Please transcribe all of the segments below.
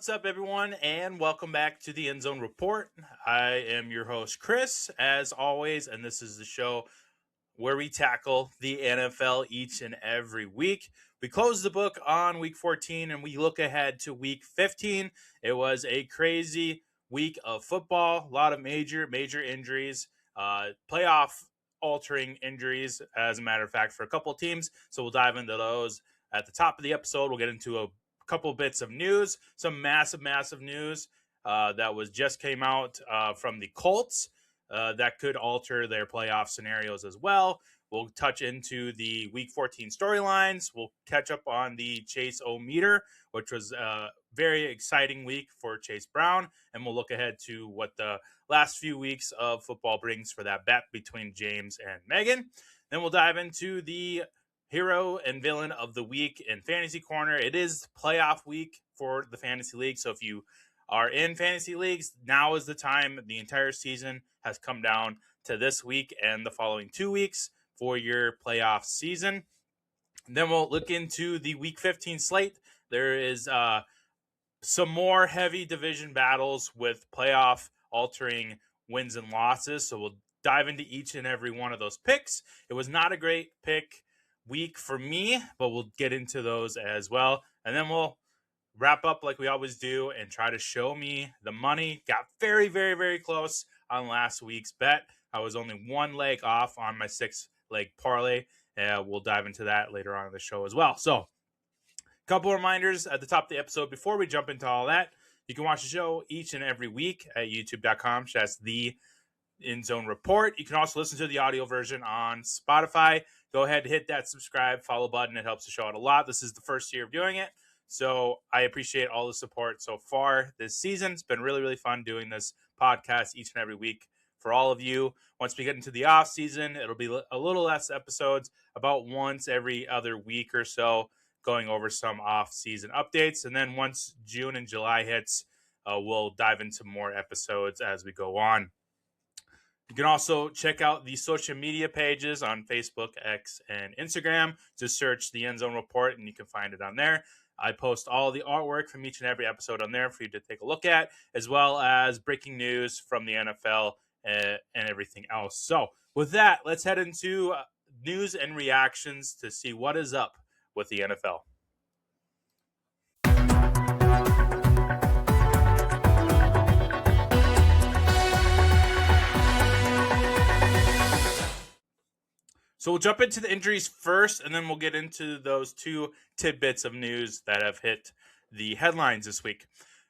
What's up, everyone, and welcome back to the End Zone Report. I am your host, Chris, as always, and this is the show where we tackle the NFL each and every week. We close the book on week 14 and we look ahead to week 15. It was a crazy week of football, a lot of major injuries, playoff altering injuries, as a matter of fact, for a couple of teams. So we'll dive into those at the top of the episode. We'll get into a couple bits of news, some massive news that was just came out from the Colts. That could alter their playoff scenarios as well. We'll touch into the Week 14 storylines. We'll catch up on the Chase O-meter, which was a very exciting week for Chase Brown. And we'll look ahead to what the last few weeks of football brings for that bet between James and Megan. Then we'll dive into the hero and villain of the week in Fantasy Corner. It is playoff week for the Fantasy League. So if you are in fantasy leagues, now is the time. The entire season has come down to this week and the following 2 weeks for your playoff season. And then we'll look into the week 15 slate. There is some more heavy division battles with playoff altering wins and losses. So we'll dive into each and every one of those picks. It was not a great pick week for me, but we'll get into those as well. And then we'll wrap up like we always do and try to show me the money. Got very close on last week's bet. I was only one leg off on my 6-leg parlay. We'll dive into that later on in the show as well. So, a couple reminders at the top of the episode before we jump into all that. You can watch the show each and every week at youtube.com/the End Zone Report. You can also listen to the audio version on Spotify. Go ahead and hit that subscribe, follow button. It helps the show out a lot. This is the first year of doing it, so I appreciate all the support so far this season. It's been really fun doing this podcast each and every week for all of you. Once we get into the off season, it'll be a little less episodes, about once every other week or so, going over some off season updates. And then once June and July hits, we'll dive into more episodes as we go on. You can also check out the social media pages on Facebook, X, and Instagram. Just search the End Zone Report and you can find it on there. I post all the artwork from each and every episode on there for you to take a look at, as well as breaking news from the NFL and everything else. So with that, let's head into news and reactions to see what is up with the NFL. So we'll jump into the injuries first, and then we'll get into those two tidbits of news that have hit the headlines this week.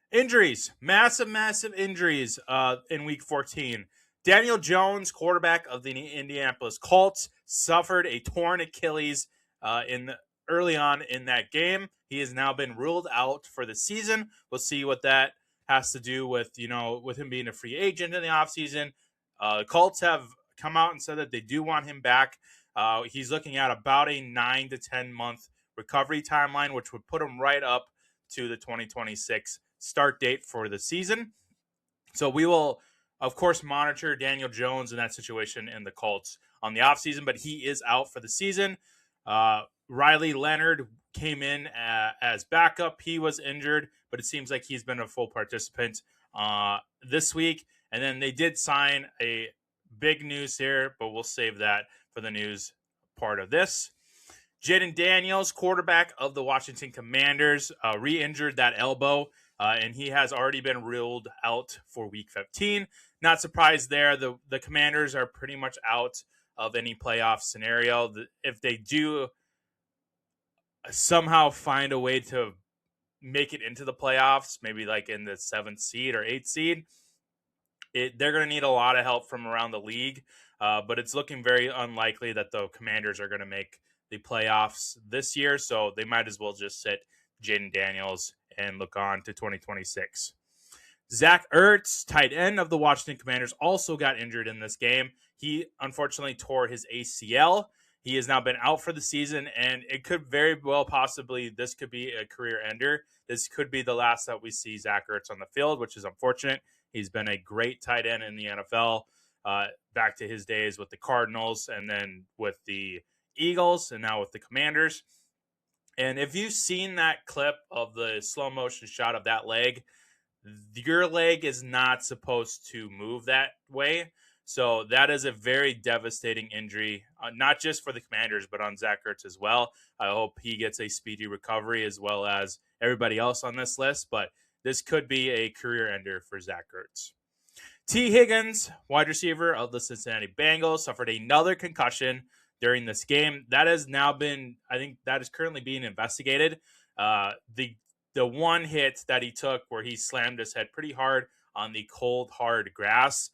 Injuries, massive injuries in Week 14. Daniel Jones, quarterback of the Indianapolis Colts, suffered a torn Achilles early on in that game. He has now been ruled out for the season. We'll see what that has to do with him being a free agent in the offseason. Colts have come out and said that they do want him back. He's looking at about a 9 to 10 month recovery timeline, which would put him right up to the 2026 start date for the season. So we will, of course, monitor Daniel Jones in that situation in the Colts on the offseason, but he is out for the season. Riley Leonard came in as backup. He was injured, but it seems like he's been a full participant this week. And then they did sign a big news here, but we'll save that for the news part of this. Jaden Daniels, quarterback of the Washington Commanders, re-injured that elbow, and he has already been ruled out for Week 15. Not surprised there. The Commanders are pretty much out of any playoff scenario. If they do somehow find a way to make it into the playoffs, maybe like in the 7th seed or 8th seed, they're going to need a lot of help from around the league. But it's looking very unlikely that the Commanders are going to make the playoffs this year. So they might as well just sit Jaden Daniels and look on to 2026. Zach Ertz, tight end of the Washington Commanders, also got injured in this game. He unfortunately tore his ACL. He has now been out for the season, and it could very well possibly, this could be a career ender. This could be the last that we see Zach Ertz on the field, which is unfortunate. He's been a great tight end in the NFL, back to his days with the Cardinals and then with the Eagles and now with the Commanders. And if you've seen that clip of the slow motion shot of that leg, your leg is not supposed to move that way. So that is a very devastating injury, not just for the Commanders, but on Zach Ertz as well. I hope he gets a speedy recovery as well as everybody else on this list. But this could be a career ender for Zach Ertz. T. Higgins, wide receiver of the Cincinnati Bengals, suffered another concussion during this game. That has now been, I think, that is currently being investigated. The one hit that he took where he slammed his head pretty hard on the cold, hard grass,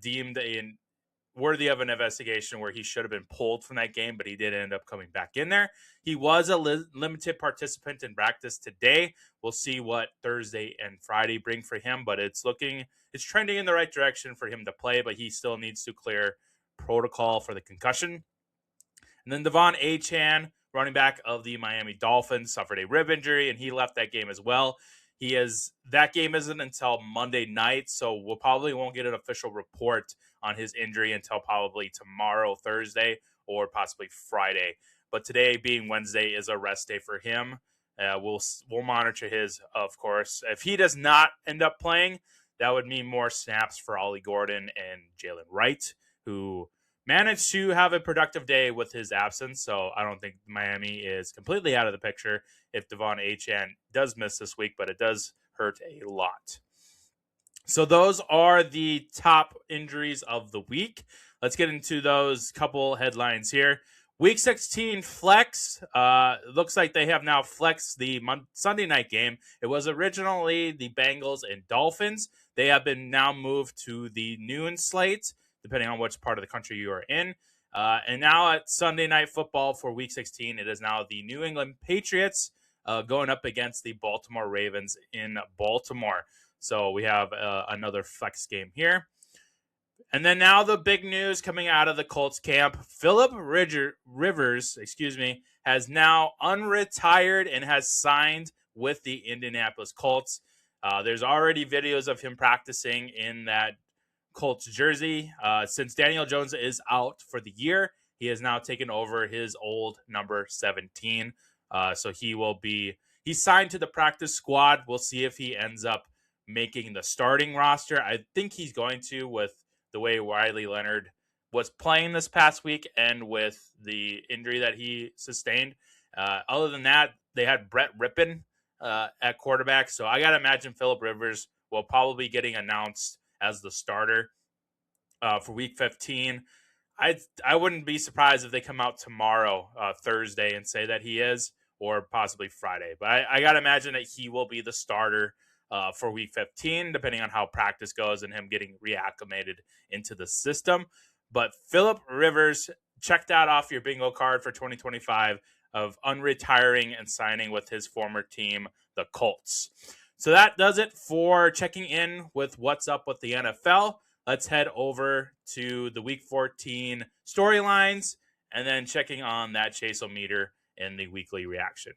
deemed worthy of an investigation where he should have been pulled from that game, but he did end up coming back in there. He was a limited participant in practice today. We'll see what Thursday and Friday bring for him, but it's trending in the right direction for him to play, but he still needs to clear protocol for the concussion. And then Devon Achane, running back of the Miami Dolphins, suffered a rib injury, and he left that game as well. That game isn't until Monday night, so we'll probably won't get an official report on his injury until probably tomorrow, Thursday, or possibly Friday. But today, being Wednesday, is a rest day for him. We'll monitor his, of course. If he does not end up playing, that would mean more snaps for Ollie Gordon and Jalen Wright, who managed to have a productive day with his absence. So I don't think Miami is completely out of the picture if Devon Achane does miss this week, but it does hurt a lot. So those are the top injuries of the week. Let's get into those couple headlines here. Week 16 flex. Looks like they have now flexed the Sunday night game. It was originally the Bengals and Dolphins. They have been now moved to the noon slate, depending on which part of the country you are in. And now at Sunday Night Football for Week 16, it is now the New England Patriots going up against the Baltimore Ravens in Baltimore. So we have another flex game here. And then now the big news coming out of the Colts camp. Philip Rivers, has now unretired and has signed with the Indianapolis Colts. There's already videos of him practicing in that Colts jersey. Since Daniel Jones is out for the year, he has now taken over his old number 17. So he's signed to the practice squad. We'll see if he ends up making the starting roster. I think he's going to, with the way Riley Leonard was playing this past week and with the injury that he sustained. Other than that, they had Brett Rippon at quarterback. So I got to imagine Philip Rivers will probably be getting announced as the starter for Week 15. I wouldn't be surprised if they come out tomorrow, Thursday, and say that he is, or possibly Friday. But I got to imagine that he will be the starter for Week 15, depending on how practice goes and him getting reacclimated into the system. But Philip Rivers, check that off your bingo card for 2025 of unretiring and signing with his former team, the Colts. So that does it for checking in with what's up with the NFL. Let's head over to the Week 14 storylines and then checking on that Chase-O-meter in the weekly reaction.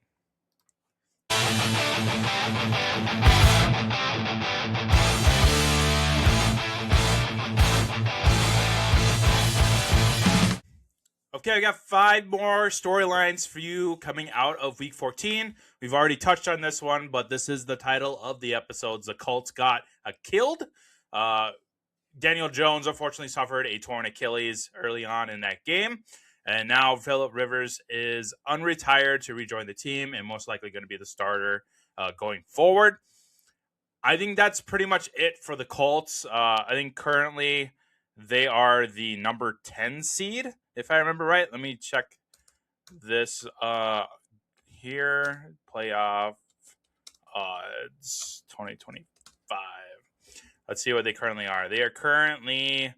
Okay, I got 5 more storylines for you coming out of Week 14. We've already touched on this one, but this is the title of the episodes. The Colts got Achilled. Daniel Jones unfortunately suffered a torn Achilles early on in that game. And now Philip Rivers is unretired to rejoin the team and most likely going to be the starter going forward. I think that's pretty much it for the Colts. I think currently they are the number 10 seed, if I remember right. Let me check this here. Playoff odds 2025. Let's see what they currently are. They are currently...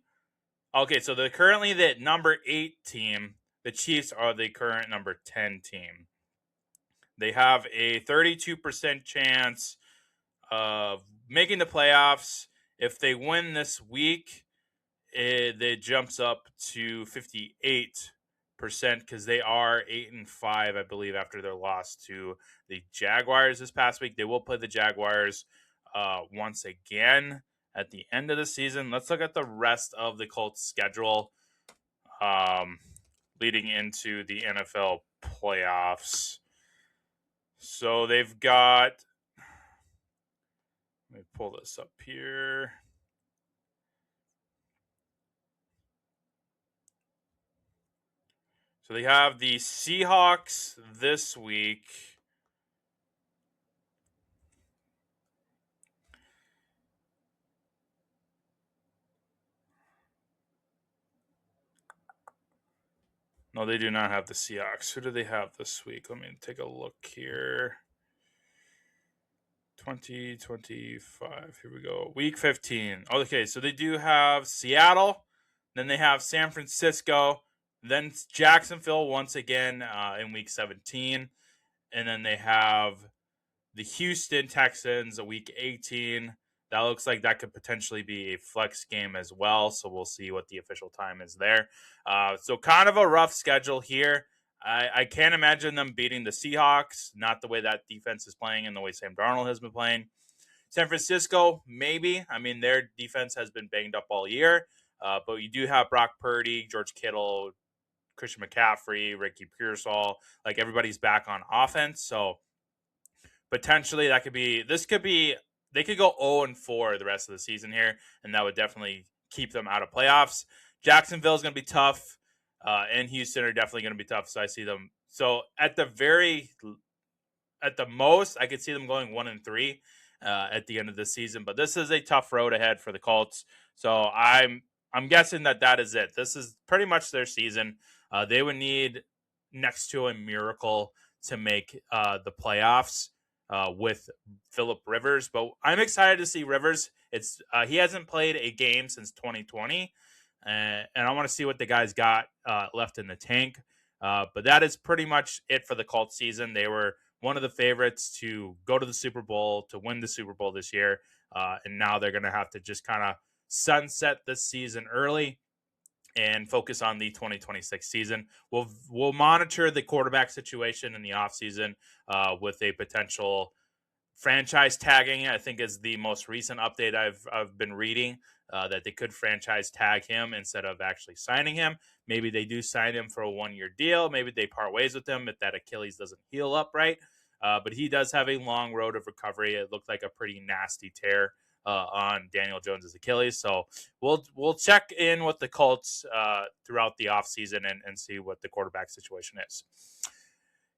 Okay, so they're currently the number 8 team. The Chiefs are the current number 10 team. They have a 32% chance of making the playoffs. If they win this week, it jumps up to 58% because they are 8-5, I believe, after their loss to the Jaguars this past week. They will play the Jaguars once again at the end of the season. Let's look at the rest of the Colts schedule leading into the NFL playoffs. So they've got, let me pull this up here. So they have the Seahawks this week. No, they do not have the Seahawks. Who do they have this week? Let me take a look here. 2025. Here we go. Week 15. Okay, so they do have Seattle. Then they have San Francisco. Then Jacksonville once again in week 17. And then they have the Houston Texans week 18. That looks like that could potentially be a flex game as well. So we'll see what the official time is there. So kind of a rough schedule here. I can't imagine them beating the Seahawks, not the way that defense is playing and the way Sam Darnold has been playing. San Francisco, maybe. I mean, their defense has been banged up all year. But you do have Brock Purdy, George Kittle, Christian McCaffrey, Ricky Pearsall. Like everybody's back on offense. So potentially they could go 0-4 the rest of the season here, and that would definitely keep them out of playoffs. Jacksonville is going to be tough, and Houston are definitely going to be tough. So I see them. So at the most, I could see them going 1-3 at the end of the season. But this is a tough road ahead for the Colts. So I'm guessing that is it. This is pretty much their season. They would need next to a miracle to make the playoffs with Phillip Rivers. But I'm excited to see Rivers. He hasn't played a game since 2020, and I want to see what the guy's got left in the tank. But that is pretty much it for the Colts season. They were one of the favorites to go to the Super Bowl, to win the Super Bowl this year. And now they're going to have to just kind of sunset this season early and focus on the 2026 season. We'll monitor the quarterback situation in the offseason with a potential franchise tagging. I think is the most recent update I've been reading, that they could franchise tag him instead of actually signing him. Maybe they do sign him for a 1-year deal. Maybe they part ways with him if that Achilles doesn't heal up right. But he does have a long road of recovery. It looked like a pretty nasty tear on Daniel Jones's Achilles. So we'll check in with the Colts throughout the offseason and see what the quarterback situation is.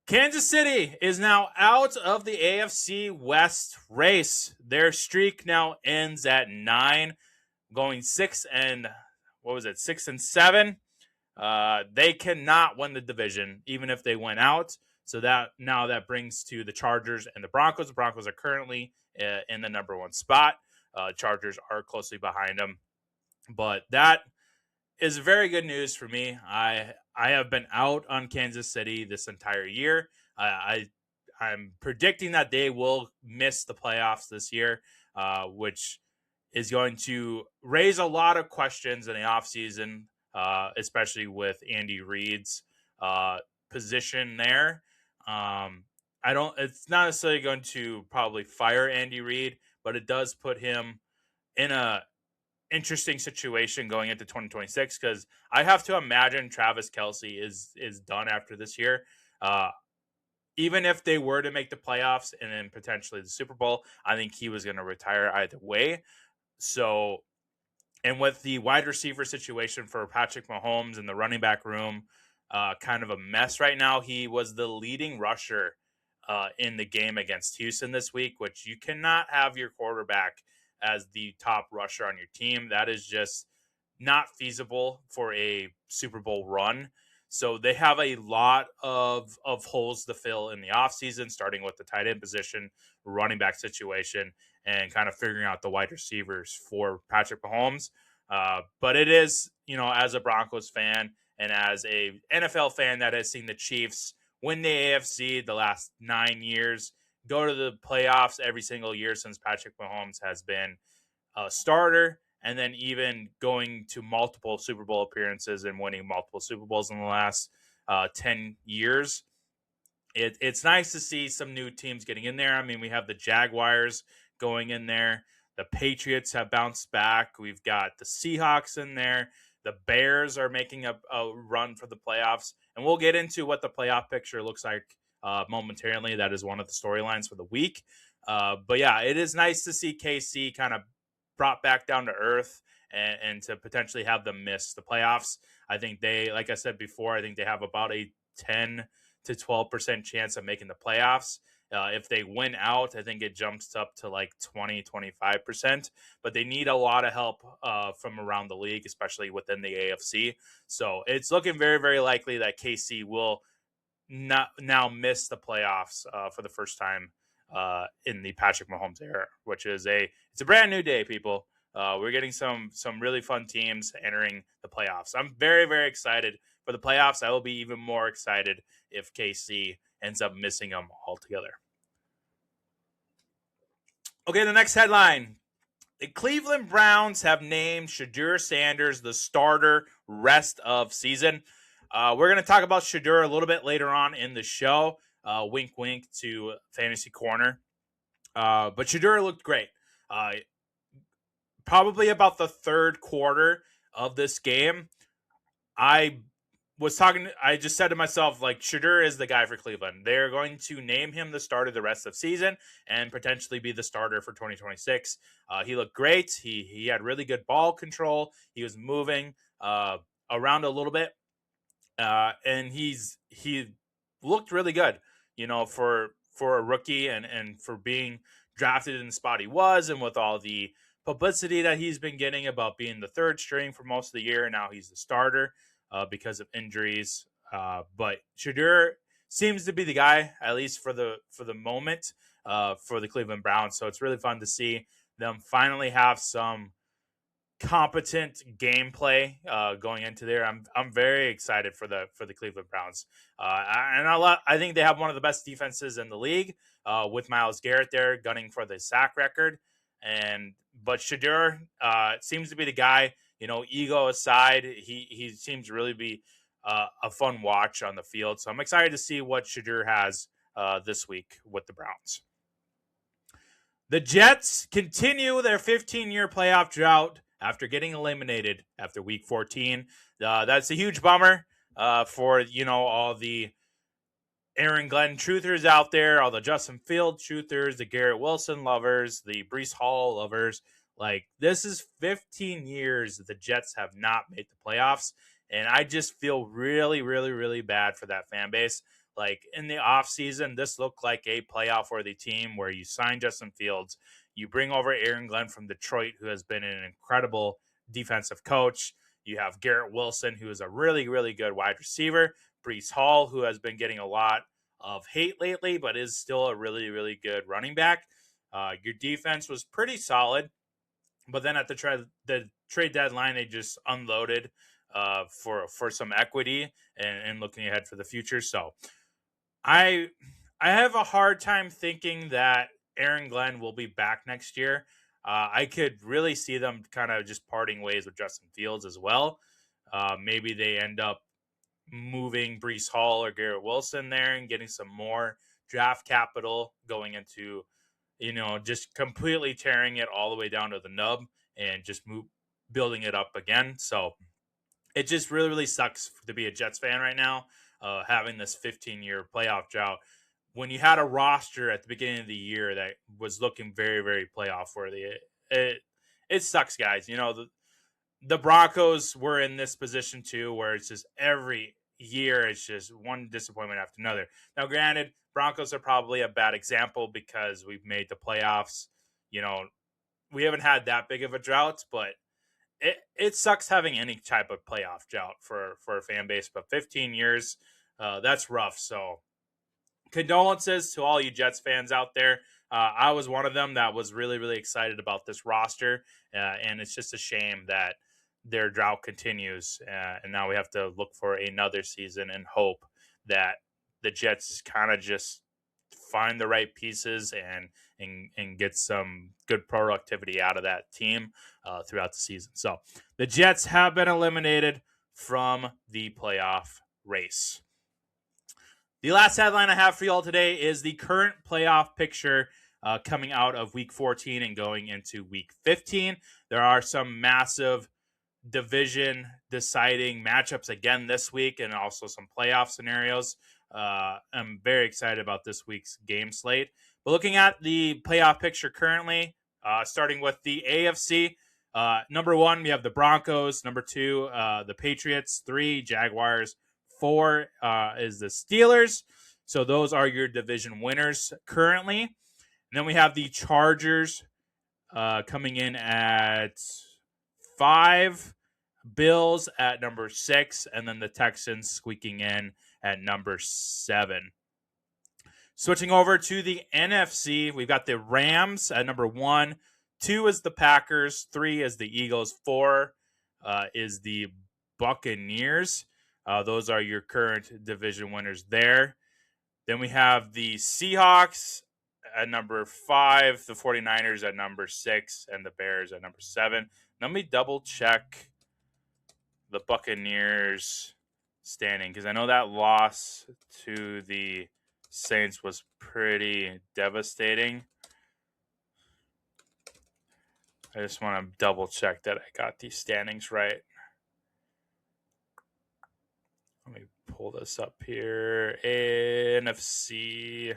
Kansas City is now out of the AFC West race. Their streak now ends at 9, going 6-7. They cannot win the division, even if they went out. So that brings to the Chargers and the Broncos. The Broncos are currently in the number 1 spot. Chargers are closely behind them. But that is very good news for me. I have been out on Kansas City this entire year. I'm predicting that they will miss the playoffs this year, which is going to raise a lot of questions in the offseason, especially with Andy Reid's position there. It's not necessarily going to probably fire Andy Reid, but it does put him in a interesting situation going into 2026, because I have to imagine Travis Kelce is done after this year. Even if they were to make the playoffs and then potentially the Super Bowl, I think he was going to retire either way. So, and with the wide receiver situation for Patrick Mahomes and the running back room, kind of a mess right now. He was the leading rusher in the game against Houston this week, which you cannot have your quarterback as the top rusher on your team. That is just not feasible for a Super Bowl run. So they have a lot of holes to fill in the offseason, starting with the tight end position, running back situation, and kind of figuring out the wide receivers for Patrick Mahomes. But it is, as a Broncos fan and as a NFL fan that has seen the Chiefs win the AFC the last 9 years, go to the playoffs every single year since Patrick Mahomes has been a starter, and then even going to multiple Super Bowl appearances and winning multiple Super Bowls in the last 10 years. It's nice to see some new teams getting in there. I mean, we have the Jaguars going in there. The Patriots have bounced back. We've got the Seahawks in there. The Bears are making a run for the playoffs. And we'll get into what the playoff picture looks like momentarily. That is one of the storylines for the week. But yeah, it is nice to see KC kind of brought back down to earth and to potentially have them miss the playoffs. I think they, like I said before, I think they have about a 10 to 12% chance of making the playoffs. If they win out, I think it jumps up to like 20-25%. But they need a lot of help from around the league, especially within the AFC. So it's looking very, very likely that KC will not now miss the playoffs for the first time in the Patrick Mahomes era, which is it's a brand new day, people. We're getting some really fun teams entering the playoffs. I'm very, very excited for the playoffs. I will be even more excited if KC ends up missing them altogether. Okay, the next headline. The Cleveland Browns have named Shedeur Sanders the starter rest of season. We're going to talk about Shedeur a little bit later on in the show. Wink, wink to Fantasy Corner. But Shedeur looked great. Probably about the third quarter of this game, I just said to myself, like, Shedeur is the guy for Cleveland. They're going to name him the starter the rest of the season and potentially be the starter for 2026. He looked great. He had really good ball control. He was moving around a little bit. And he looked really good, for a rookie and for being drafted in the spot he was, and with all the publicity that he's been getting about being the third string for most of the year. Now he's the starter because of injuries. But Shedeur seems to be the guy, at least for the moment, for the Cleveland Browns. So it's really fun to see them finally have some competent gameplay going into there. I'm very excited for the Cleveland Browns. I think they have one of the best defenses in the league with Myles Garrett there gunning for the sack record. But Shedeur seems to be the guy. Ego aside, he seems to really be a fun watch on the field. So I'm excited to see what Shedeur has this week with the Browns. The Jets continue their 15-year playoff drought after getting eliminated after Week 14. That's a huge bummer for all the Aaron Glenn truthers out there, all the Justin Fields truthers, the Garrett Wilson lovers, the Breece Hall lovers. Like, this is 15 years that the Jets have not made the playoffs, and I just feel really, really, really bad for that fan base. Like, in the offseason, this looked like a playoff-worthy team where you sign Justin Fields, you bring over Aaron Glenn from Detroit, who has been an incredible defensive coach. You have Garrett Wilson, who is a really, really good wide receiver. Breece Hall, who has been getting a lot of hate lately, but is still a really, really good running back. Your defense was pretty solid, but then at the trade deadline, they just unloaded for some equity and looking ahead for the future. So I have a hard time thinking that Aaron Glenn will be back next year. I could really see them kind of just parting ways with Justin Fields as well. Maybe they end up moving Breece Hall or Garrett Wilson there and getting some more draft capital going into, just completely tearing it all the way down to the nub and just building it up again. So it just really, really sucks to be a Jets fan right now, having this 15-year playoff drought when you had a roster at the beginning of the year that was looking very, very playoff worthy. It sucks, guys. The Broncos were in this position too, where it's just every year it's just one disappointment after another. Now, granted, Broncos are probably a bad example because we've made the playoffs. We haven't had that big of a drought, but it sucks having any type of playoff drought for a fan base. But 15 years, that's rough. So condolences to all you Jets fans out there. I was one of them that was really, really excited about this roster, and it's just a shame that their drought continues, and now we have to look for another season and hope that the Jets kind of just find the right pieces and get some good productivity out of that team throughout the season. So the Jets have been eliminated from the playoff race. The last headline I have for you all today is the current playoff picture coming out of Week 14 and going into Week 15. There are some massive division deciding matchups again this week and also some playoff scenarios. I'm very excited about this week's game slate. But looking at the playoff picture currently, starting with the AFC, number 1, we have the Broncos. Number 2, the Patriots. 3, Jaguars. 4 is the Steelers. So those are your division winners currently. And then we have the Chargers coming in at 5, Bills at number 6, and then the Texans squeaking in at number 7. Switching over to the NFC, we've got the Rams at number 1. 2 is the Packers. 3 is the Eagles. 4 is the Buccaneers. Those are your current division winners there. Then we have the Seahawks at number 5, the 49ers at number 6, and the Bears at number 7. Let me double check the Buccaneers standing, because I know that loss to the Saints was pretty devastating. I just want to double check that I got these standings right. Let me pull this up here. NFC.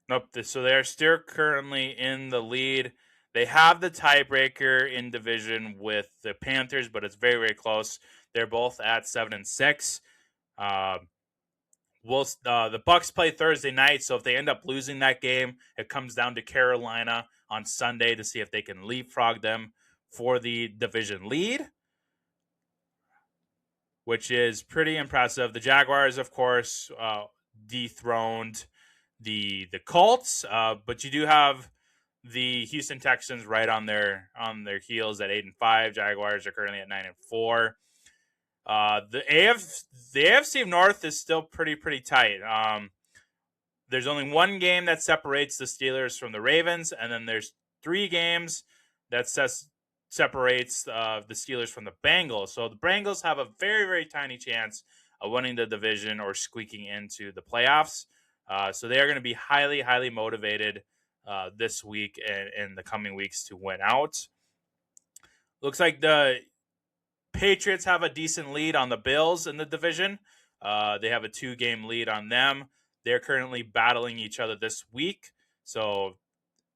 Nope. So they're still currently in the lead. They have the tiebreaker in division with the Panthers, but it's very, very close. They're both at 7-6. The Bucs play Thursday night, so if they end up losing that game, it comes down to Carolina on Sunday to see if they can leapfrog them for the division lead, which is pretty impressive. The Jaguars, of course, dethroned the Colts, but you do have the Houston Texans right on their heels at 8-5. Jaguars are currently at 9-4. The AFC North is still pretty tight. There's only one game that separates the Steelers from the Ravens, and then there's 3 games that separates the Steelers from the Bengals. So the Bengals have a very, very tiny chance of winning the division or squeaking into the playoffs. So they are going to be highly, highly motivated this week and in the coming weeks to win out. Looks like the Patriots have a decent lead on the Bills in the division. They have a 2-game lead on them. They're currently battling each other this week. So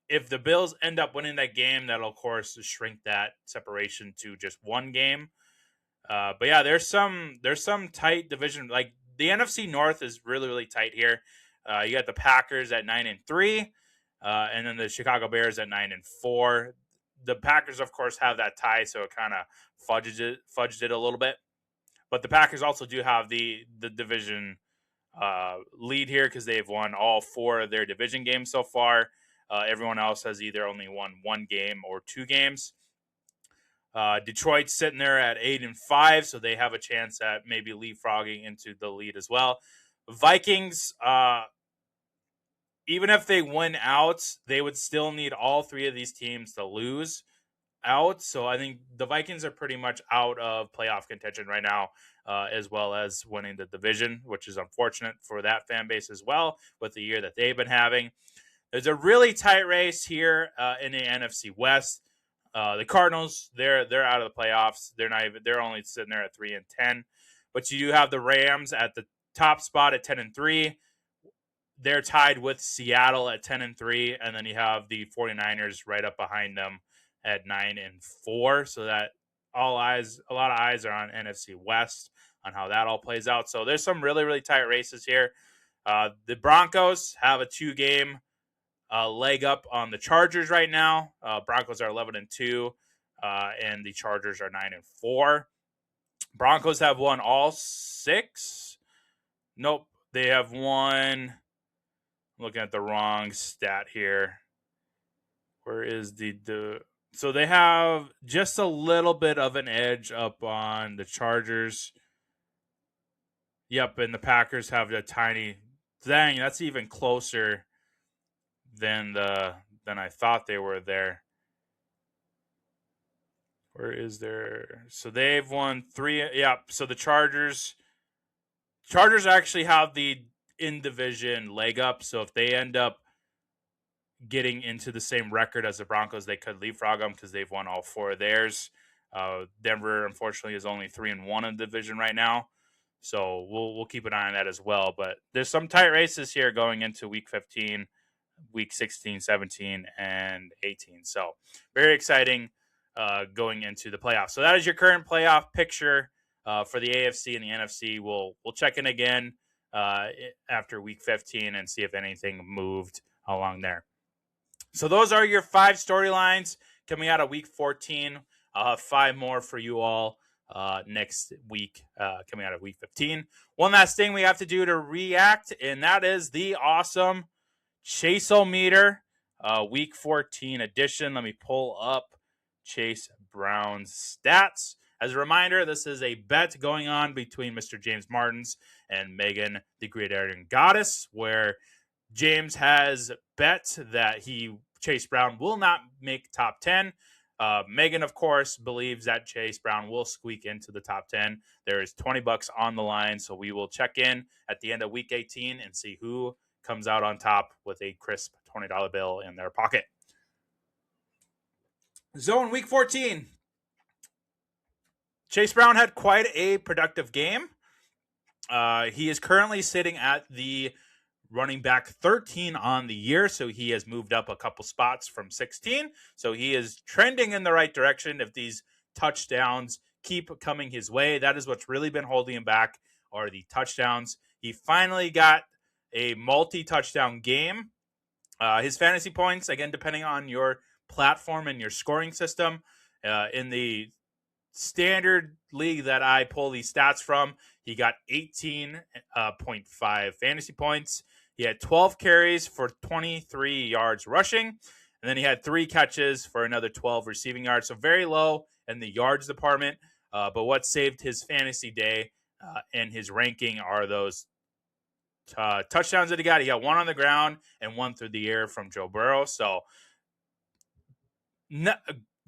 if the Bills end up winning that game, that'll, of course, shrink that separation to just 1 game. But yeah, there's some tight division. Like the NFC North is really, really tight here. You got the Packers at 9-3, and then the Chicago Bears at 9-4. The Packers, of course, have that tie, so it kind of fudged it a little bit. But the Packers also do have the division lead here because they've won all 4 of their division games so far. Everyone else has either only won 1 game or 2 games. Detroit's sitting there at 8-5, so they have a chance at maybe leapfrogging into the lead as well. Vikings, even if they win out, they would still need all 3 of these teams to lose out. So I think the Vikings are pretty much out of playoff contention right now, as well as winning the division, which is unfortunate for that fan base as well with the year that they've been having. There's a really tight race here in the NFC West. The Cardinals, they're out of the playoffs. They're only sitting there at 3-10. But you do have the Rams at the top spot at 10-3. They're tied with Seattle at 10-3, and then you have the 49ers right up behind them at 9-4. So that a lot of eyes are on NFC West on how that all plays out. So there's some really, really tight races here. The Broncos have a 2-game leg up on the Chargers right now. Broncos are 11-2, and the Chargers are 9-4. Broncos have won all 6. Nope, they have won. I'm looking at the wrong stat here. Where is the? So they have just a little bit of an edge up on the Chargers. Yep, and the Packers have a tiny. Dang, that's even closer than I thought they were there. Where is there? So they've won 3. Yep. So the Chargers actually have the in division leg up. So if they end up getting into the same record as the Broncos, they could leapfrog them because they've won all 4 of theirs. Denver, unfortunately, is only 3-1 in the division right now. So we'll keep an eye on that as well. But there's some tight races here going into week 15, week 16, 17, and 18. So very exciting going into the playoffs. So that is your current playoff picture for the AFC and the NFC. We'll check in again after week 15 and see if anything moved along there. So those are your 5 storylines coming out of week 14. I'll have 5 more for you all next week coming out of week 15. One last thing we have to do to react, and that is the awesome Chase-O-Meter week 14 edition. Let me pull up Chase Brown's stats. As a reminder, this is a bet going on between Mr. James Martins and Megan, the Gridiron Goddess, where James has bet that Chase Brown will not make top 10. Megan, of course, believes that Chase Brown will squeak into the top 10. There is $20 on the line, so we will check in at the end of week 18 and see who comes out on top with a crisp $20 bill in their pocket. So in week 14, Chase Brown had quite a productive game. He is currently sitting at the running back 13 on the year, so he has moved up a couple spots from 16. So he is trending in the right direction. If these touchdowns keep coming his way, that is what's really been holding him back, are the touchdowns. He finally got a multi-touchdown game. His fantasy points, again, depending on your platform and your scoring system, in the standard league that I pull these stats from, he got 18.5 fantasy points. He had 12 carries for 23 yards rushing, and then he had 3 catches for another 12 receiving yards. So very low in the yards department. But what saved his fantasy day and his ranking are those touchdowns that he got. He got 1 on the ground and 1 through the air from Joe Burrow. So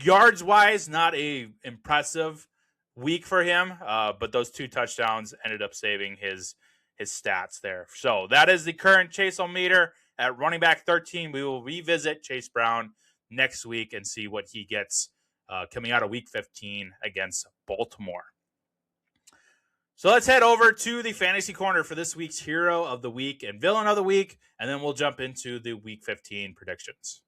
yards-wise, not a impressive week for him, but those 2 touchdowns ended up saving his stats there. So that is the current Chase-O-Meter at running back 13. We will revisit Chase Brown next week and see what he gets coming out of week 15 against Baltimore. So let's head over to the fantasy corner for this week's hero of the week and villain of the week, and then we'll jump into the week 15 predictions.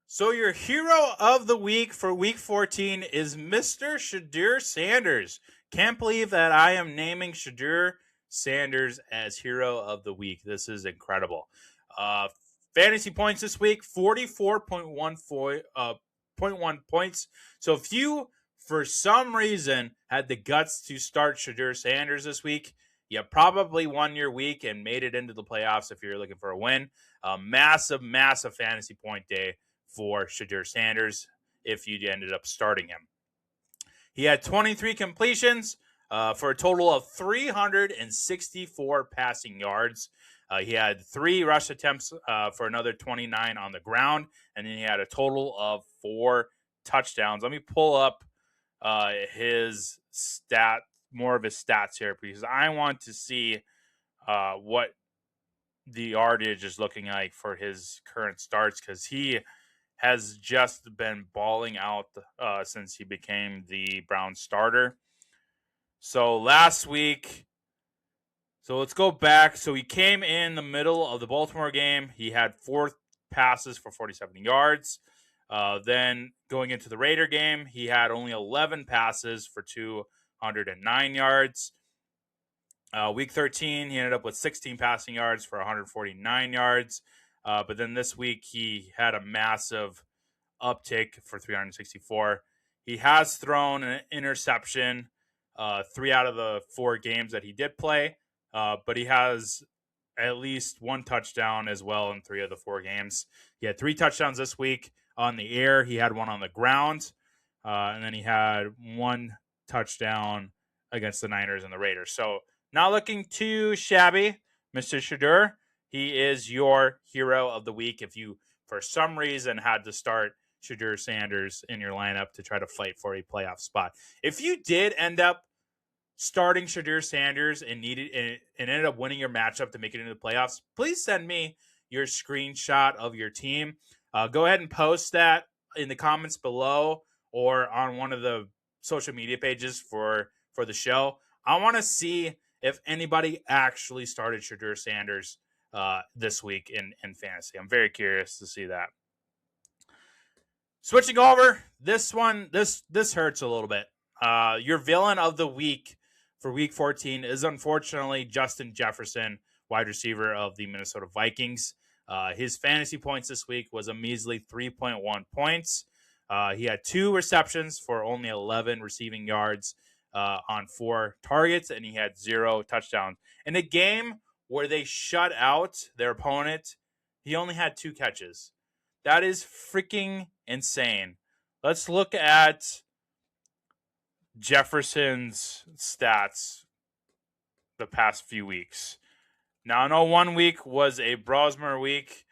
So your hero of the week for week 14 is Mr. Shedeur Sanders. Can't believe that I am naming Shedeur Sanders as hero of the week. This is incredible. Fantasy points this week, 44.1 points. So if you, for some reason, had the guts to start Shedeur Sanders this week, you probably won your week and made it into the playoffs if you're looking for a win. Massive fantasy point day for Shedeur Sanders if you ended up starting him. He had 23 completions for a total of 364 passing yards. He had 3 rush attempts for another 29 on the ground, and then he had a total of 4 touchdowns. Let me pull up more of his stats here, because I want to see what the yardage is looking like for his current starts, because he has just been balling out since he became the Browns starter. So last week, so let's go back. So he came in the middle of the Baltimore game. He had 4 passes for 47 yards. Then going into the Raider game, he had only 11 passes for 209 yards. Week 13, he ended up with 16 passing yards for 149 yards. But then this week, he had a massive uptick for 364. He has thrown an interception 3 out of the 4 games that he did play. But he has at least 1 touchdown as well in 3 of the 4 games. He had 3 touchdowns this week on the air. He had 1 on the ground. And then he had 1 touchdown against the Niners and the Raiders. So not looking too shabby, Mr. Shedeur. He is your hero of the week if you, for some reason, had to start Shedeur Sanders in your lineup to try to fight for a playoff spot. If you did end up starting Shadur Sanders and ended up winning your matchup to make it into the playoffs, please send me your screenshot of your team. Go ahead and post that in the comments below or on one of the social media pages for the show. I want to see if anybody actually started Shadur Sanders this week in fantasy. I'm very curious to see that. Switching over, this hurts a little bit. Your villain of the week for Week 14 is unfortunately Justin Jefferson, wide receiver of the Minnesota Vikings. His fantasy points this week was a measly 3.1 points. He had 2 receptions for only 11 receiving yards on 4 targets, and he had 0 touchdowns. In a game where they shut out their opponent, he only had 2 catches. That is freaking insane. Let's look at Jefferson's stats the past few weeks. Now, I know one week was a Brosmer week,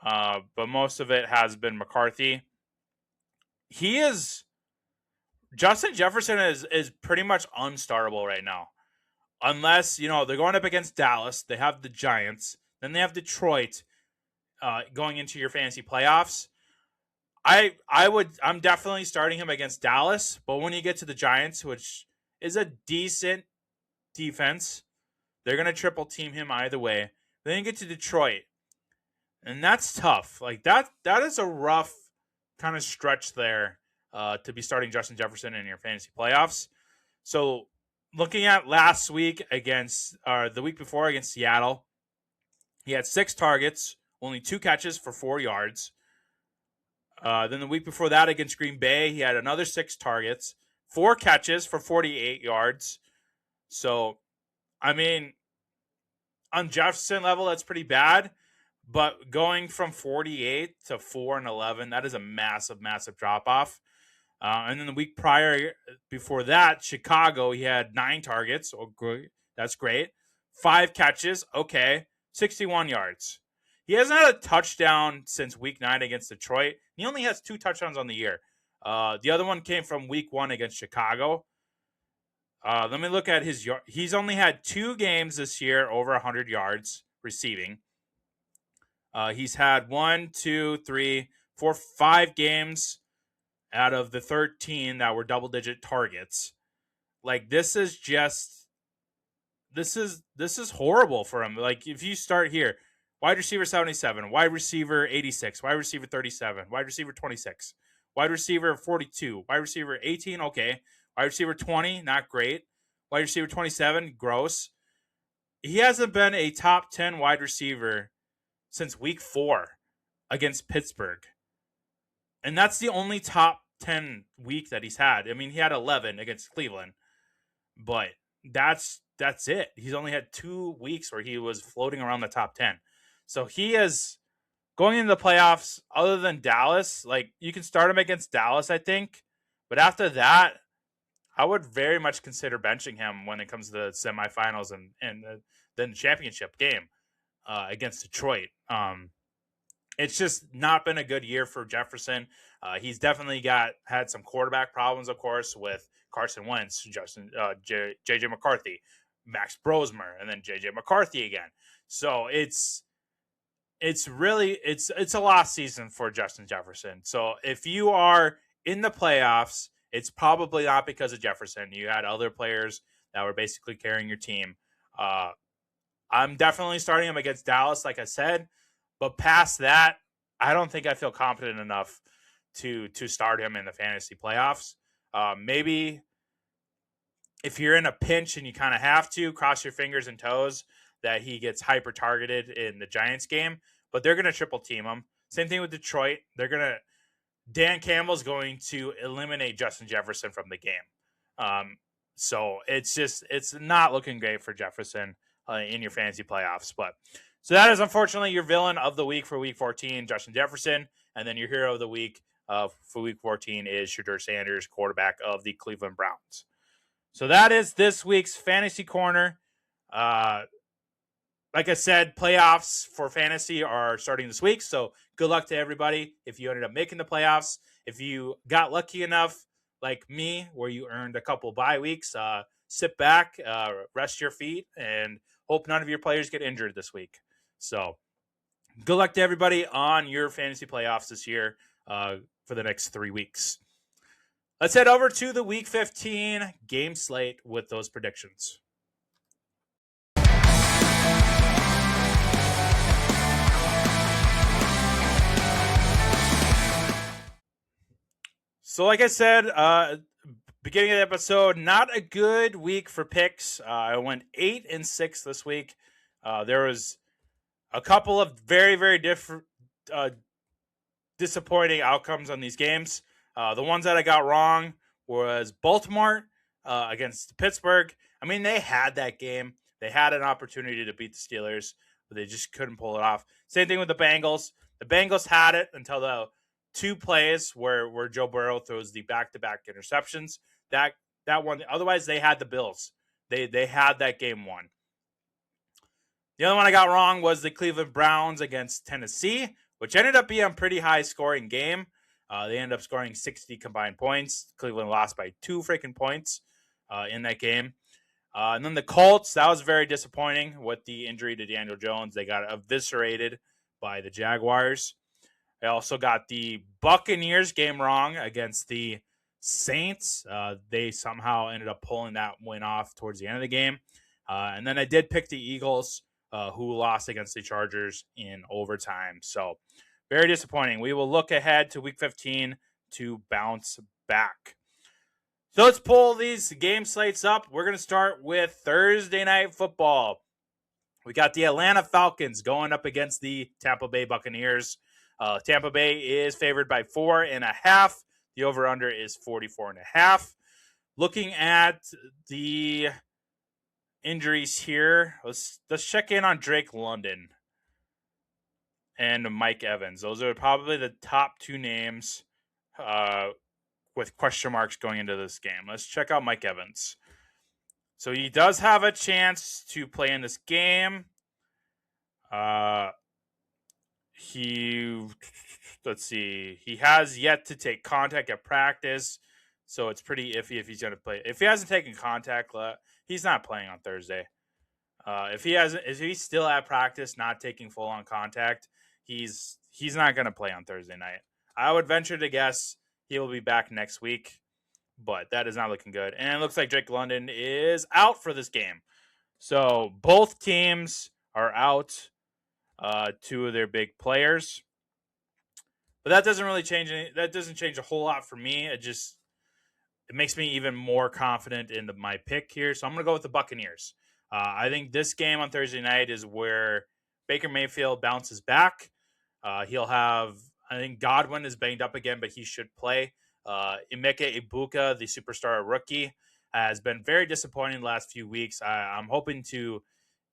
but most of it has been McCarthy. Justin Jefferson is pretty much unstartable right now. Unless, they're going up against Dallas. They have the Giants. Then they have Detroit going into your fantasy playoffs. I'm definitely starting him against Dallas, but when you get to the Giants, which is a decent defense, they're going to triple team him either way. Then you get to Detroit, and that's tough. Like that is a rough kind of stretch there to be starting Justin Jefferson in your fantasy playoffs. So looking at last week the week before against Seattle, he had 6 targets, only 2 catches for 4 yards. Then the week before that against Green Bay, he had another 6 targets, 4 catches for 48 yards. So, I mean, on Jefferson level, that's pretty bad. But going from 48 to 4 and 11, that is a massive, massive drop-off. And then the week before that, Chicago, he had 9 targets. Oh, great. That's great. 5 catches. Okay. 61 yards. He hasn't had a touchdown since week 9 against Detroit. He only has 2 touchdowns on the year. The other one came from week 1 against Chicago. Let me look at his yard. He's only had 2 games this year over 100 yards receiving. He's had 1, 2, 3, 4, 5 games out of the 13 that were double-digit targets. Like, this is horrible for him. Like, if you start here, wide receiver 77, wide receiver 86, wide receiver 37, wide receiver 26, wide receiver 42, wide receiver 18, okay. Wide receiver 20, not great. Wide receiver 27, gross. He hasn't been a top 10 wide receiver since week 4 against Pittsburgh. And that's the only top 10 week that he's had. I mean, he had 11 against Cleveland, but that's it. He's only had 2 weeks where he was floating around the top 10. So he is going into the playoffs, other than Dallas. Like, you can start him against Dallas, I think. But after that, I would very much consider benching him when it comes to the semifinals and then the championship game against Detroit. It's just not been a good year for Jefferson. He's definitely had some quarterback problems, of course, with Carson Wentz, J.J. McCarthy, Max Brosmer, and then J.J. McCarthy again. So it's a lost season for Justin Jefferson. So if you are in the playoffs, it's probably not because of Jefferson. You had other players that were basically carrying your team. I'm definitely starting him against Dallas, like I said. But past that, I don't think I feel confident enough to start him in the fantasy playoffs. Maybe if you're in a pinch and you kind of have to, cross your fingers and toes that he gets hyper targeted in the Giants game. But they're going to triple team him. Same thing with Detroit. Dan Campbell's going to eliminate Justin Jefferson from the game. So it's not looking great for Jefferson in your fantasy playoffs. So that is unfortunately your villain of the week for week 14, Justin Jefferson. And then your hero of the week for week 14 is Shadur Sanders, quarterback of the Cleveland Browns. So that is this week's Fantasy Corner. Like I said, playoffs for fantasy are starting this week. So good luck to everybody if you ended up making the playoffs. If you got lucky enough, like me, where you earned a couple bye weeks, sit back, rest your feet, and hope none of your players get injured this week. So good luck to everybody on your fantasy playoffs this year for the next 3 weeks. Let's head over to the Week 15 game slate with those predictions. So like I said, beginning of the episode, not a good week for picks. I went 8-6 this week. There was a couple of very, very different disappointing outcomes on these games. The ones that I got wrong was Baltimore against Pittsburgh. I mean, they had that game. They had an opportunity to beat the Steelers, but they just couldn't pull it off. Same thing with the Bengals. The Bengals had it until the 2 plays where Joe Burrow throws the back-to-back interceptions. That one. Otherwise, they had the Bills. They had that game won. The other one I got wrong was the Cleveland Browns against Tennessee, which ended up being a pretty high-scoring game. They ended up scoring 60 combined points. Cleveland lost by 2 freaking points in that game. And then the Colts, that was very disappointing with the injury to Daniel Jones. They got eviscerated by the Jaguars. I also got the Buccaneers game wrong against the Saints. They somehow ended up pulling that win off towards the end of the game. And then I did pick the Eagles, who lost against the Chargers in overtime. So very disappointing. We will look ahead to Week 15 to bounce back. So let's pull these game slates up. We're going to start with Thursday Night Football. We got the Atlanta Falcons going up against the Tampa Bay Buccaneers. Tampa Bay is favored by 4.5. The over-under is 44.5. Looking at the injuries here, let's check in on Drake London and Mike Evans. Those are probably the top 2 names with question marks going into this game. Let's check out Mike Evans. So he does have a chance to play in this game. Let's see. He has yet to take contact at practice, so it's pretty iffy if he's going to play. If he hasn't taken contact, he's not playing on Thursday. If he's still at practice, not taking full on contact, he's not going to play on Thursday night. I would venture to guess he will be back next week, but that is not looking good. And it looks like Drake London is out for this game. So both teams are out, 2 of their big players. But that doesn't really change that doesn't change a whole lot for me. It makes me even more confident in my pick here. So I'm going to go with the Buccaneers. I think this game on Thursday night is where Baker Mayfield bounces back. He'll have, I think Godwin is banged up again, but he should play. Emeka Ibuka, the superstar rookie, has been very disappointing the last few weeks. I'm hoping to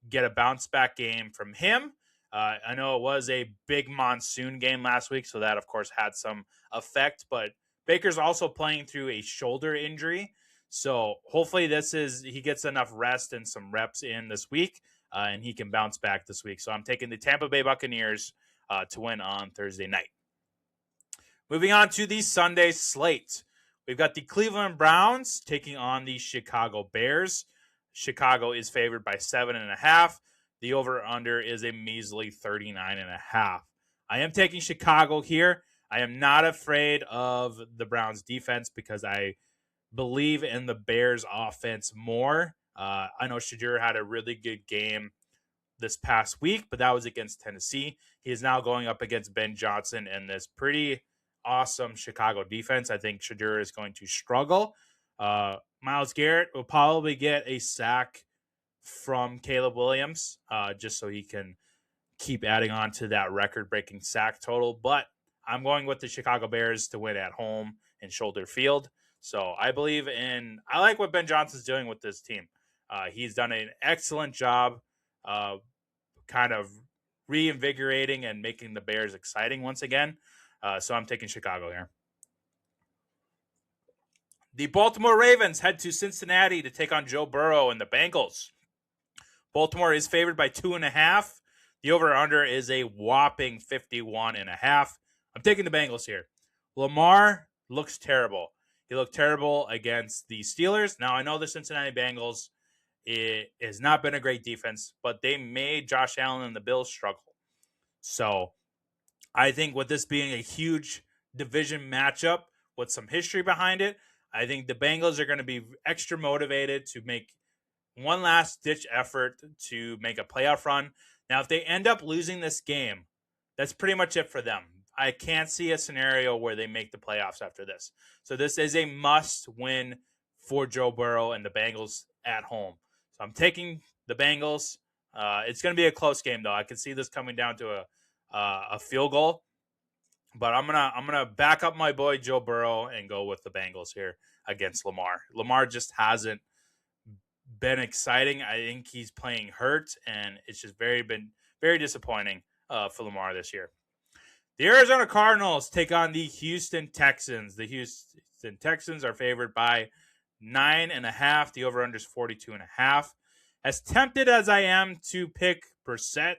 get a bounce back game from him. I know it was a big monsoon game last week, so that, of course, had some effect. But Baker's also playing through a shoulder injury. So hopefully he gets enough rest and some reps in this week, and he can bounce back this week. So I'm taking the Tampa Bay Buccaneers to win on Thursday night. Moving on to the Sunday slate. We've got the Cleveland Browns taking on the Chicago Bears. Chicago is favored by 7.5. The over-under is a measly 39.5. I am taking Chicago here. I am not afraid of the Browns defense because I believe in the Bears offense more. I know Shadur had a really good game this past week, but that was against Tennessee. He is now going up against Ben Johnson and this pretty awesome Chicago defense. I think Shadur is going to struggle. Myles Garrett will probably get a sack from Caleb Williams just so he can keep adding on to that record-breaking sack total. But I'm going with the Chicago Bears to win at home in Soldier Field. So I like what Ben Johnson's doing with this team. He's done an excellent job kind of reinvigorating and making the Bears exciting once again. So I'm taking Chicago here. The Baltimore Ravens head to Cincinnati to take on Joe Burrow and the Bengals. Baltimore is favored by 2.5. The over-under is a whopping 51.5. I'm taking the Bengals here. Lamar looks terrible. He looked terrible against the Steelers. Now, I know the Cincinnati Bengals, it has not been a great defense, but they made Josh Allen and the Bills struggle. So I think with this being a huge division matchup with some history behind it, I think the Bengals are going to be extra motivated to make one last ditch effort to make a playoff run. Now, if they end up losing this game, that's pretty much it for them. I can't see a scenario where they make the playoffs after this. So this is a must win for Joe Burrow and the Bengals at home. So I'm taking the Bengals. It's going to be a close game, though. I can see this coming down to a field goal. But I'm gonna back up my boy Joe Burrow and go with the Bengals here against Lamar. Lamar just hasn't been exciting. I think he's playing hurt, and it's just been very disappointing for Lamar this year. The Arizona Cardinals take on the Houston Texans. The Houston Texans are favored by 9.5. The over-under is 42.5. As tempted as I am to pick Brissett,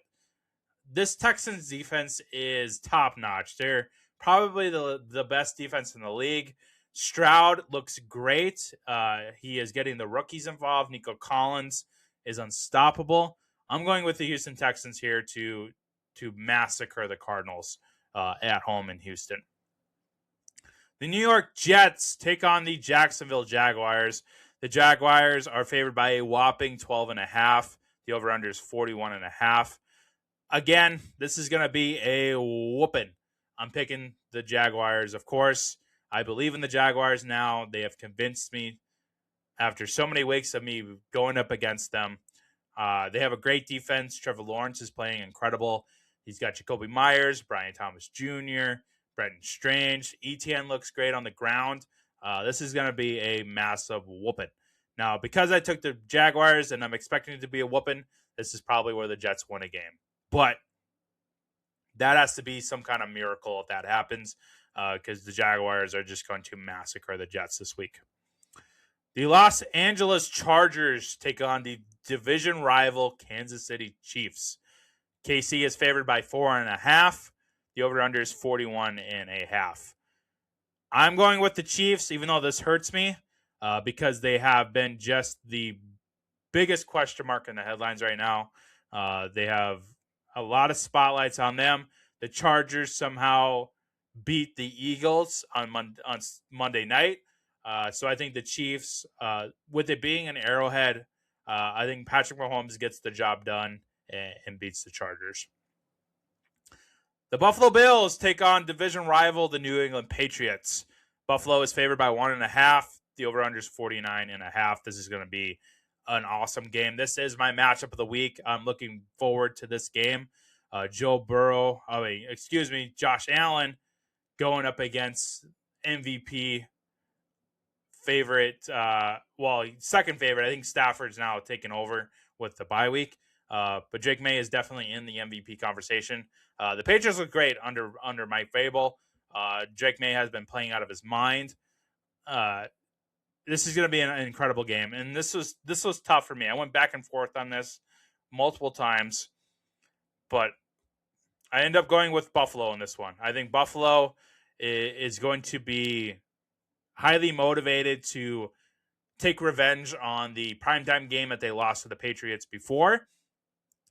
this Texans defense is top-notch. They're probably the best defense in the league. Stroud looks great. He is getting the rookies involved. Nico Collins is unstoppable. I'm going with the Houston Texans here to massacre the Cardinals at home in Houston. The New York Jets take on the Jacksonville Jaguars. The Jaguars are favored by a whopping 12.5. The over-under is 41.5. Again, this is going to be a whooping. I'm picking the Jaguars, of course. I believe in the Jaguars now. They have convinced me after so many weeks of me going up against them. They have a great defense. Trevor Lawrence is playing incredible. He's got Jacoby Myers, Brian Thomas Jr., Brenton Strange. ETN looks great on the ground. This is going to be a massive whooping. Now, because I took the Jaguars and I'm expecting it to be a whooping, this is probably where the Jets win a game. But that has to be some kind of miracle if that happens, because the Jaguars are just going to massacre the Jets this week. The Los Angeles Chargers take on the division rival Kansas City Chiefs. KC is favored by 4.5. The over-under is 41.5. I'm going with the Chiefs, even though this hurts me, because they have been just the biggest question mark in the headlines right now. They have a lot of spotlights on them. The Chargers somehow beat the Eagles on Monday night. So I think the Chiefs, with it being an Arrowhead, I think Patrick Mahomes gets the job done and beats the Chargers. The Buffalo Bills take on division rival, the New England Patriots. Buffalo is favored by 1.5. The over-under is 49.5. This is going to be an awesome game. This is my matchup of the week. I'm looking forward to this game. Josh Allen going up against MVP favorite, second favorite. I think Stafford's now taken over with the bye week. But Drake May is definitely in the MVP conversation. The Patriots look great under Mike Vrabel. Drake May has been playing out of his mind. This is going to be an incredible game, and this was tough for me. I went back and forth on this multiple times, but I end up going with Buffalo in this one. I think Buffalo is going to be highly motivated to take revenge on the primetime game that they lost to the Patriots before,